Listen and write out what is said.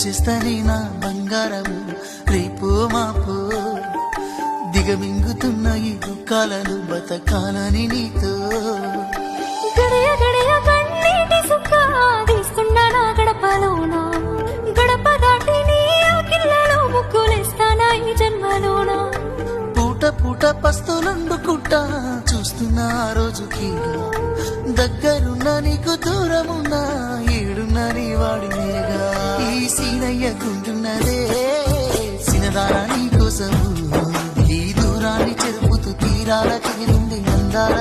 వచ్చేస్తానే నా బంగారము రేపో మాపో దిగమింగుతున్న ఈ దుఃఖాలను బతకాలని నీతో గడియ గడియ కన్నీటి సుఖ తీసుకున్నా నా గడపలోనా గడప దాటి నీ ఆకిళ్ళలో ముగ్గులేస్తానా ఈ జన్మలోనా పూట పూట పస్తులండుకుంటా చూస్తున్నా ఆ రోజుకి దగ్గరున్న నీకు దూరమున్నా ఏడున్న నీ వాడినేగా ఈ సీనయ్య గుంటున్నదే సినదారా నీ కోసము ఈ దూరాన్ని చెరుపుతూ తీరాల చెగిరింది అందాల